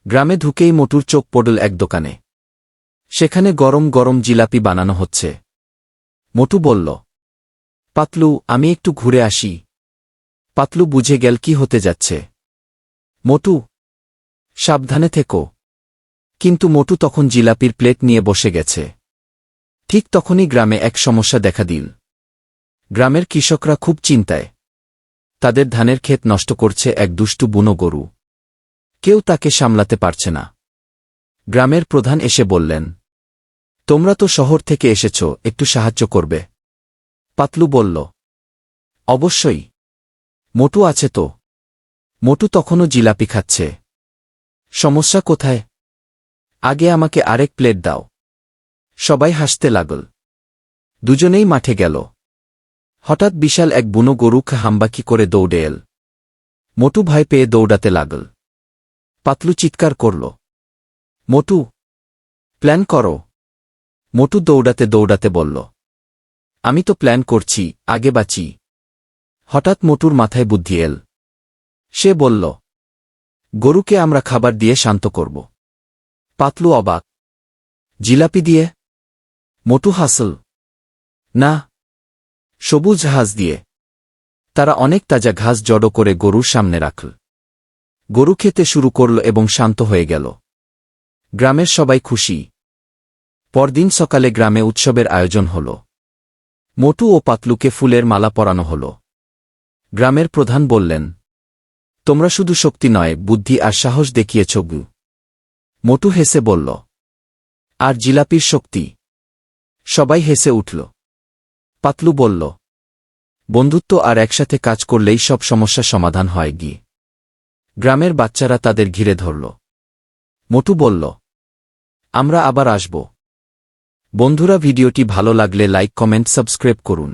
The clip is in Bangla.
গ্রামে ঢুকেই মোটুর চোখ পড়ল এক দোকানে। সেখানে গরম গরম জিলাপি বানানো হচ্ছে। মোটু বলল, পাতলু, আমি একটু ঘুরে আসি। পাতলু বুঝে গেল কি হতে যাচ্ছে। মোটু, সাবধানে থেকো। কিন্তু মোটু তখন জিলাপির প্লেট নিয়ে বসে গেছে। ঠিক তখনই গ্রামে এক সমস্যা দেখা দিল। গ্রামের কৃষকরা খুব চিন্তায়। তাদের ধানের ক্ষেত নষ্ট করছে এক দুষ্টু বুনো গরু। কেউ তাকে সামলাতে পারছে না। গ্রামের প্রধান এসে বললেন, তোমরা তো শহর থেকে এসেছ, একটু সাহায্য করবে? পাতলু বলল, অবশ্যই। মোটু আছে তো? মোটু তখনও জিলাপি খাচ্ছে। সমস্যা কোথায়? আগে আমাকে আরেক প্লেট দাও। সবাই হাসতে লাগল। দুজনেই মাঠে গেল। হঠাৎ বিশাল এক বুনো গরু হাম্বাকি করে দৌড়ে এল। মোটু ভয় পেয়ে দৌড়াতে লাগল। পাতলু চিৎকার করল, মোটু, প্ল্যান করো। মোটু দৌড়াতে দৌড়াতে বলল, আমি তো প্ল্যান করছি, আগে বাঁচি। হঠাৎ মোটুর মাথায় বুদ্ধি এল। সে বলল, গরুকে আমরা খাবার দিয়ে শান্ত করব। পাতলু অবাক, জিলাপি দিয়ে? মোটু হাসল, না, সবুজ ঘাস দিয়ে। তারা অনেক তাজা ঘাস জড়ো করে গরুর সামনে রাখল। গরু খেতে শুরু করল এবং শান্ত হয়ে গেল। গ্রামের সবাই খুশি। পরদিন সকালে গ্রামে উৎসবের আয়োজন হল। মোটু ও পাতলুকে ফুলের মালা পরানো হল। গ্রামের প্রধান বললেন, তোমরা শুধু শক্তি নয়, বুদ্ধি আর সাহস দেখিয়েছ গু। মোটু হেসে বলল, আর জিলাপির শক্তি। সবাই হেসে উঠল। পাতলু বলল, বন্ধুত্ব আর একসাথে কাজ করলেই সব সমস্যা সমাধান হয় গি। গ্রামের বাচ্চারা তাদের ঘিরে ধরল। মোটু বলল, আমরা আবার আসব। বন্ধুরা, ভিডিওটি ভালো লাগলে লাইক, কমেন্ট, সাবস্ক্রাইব করুন।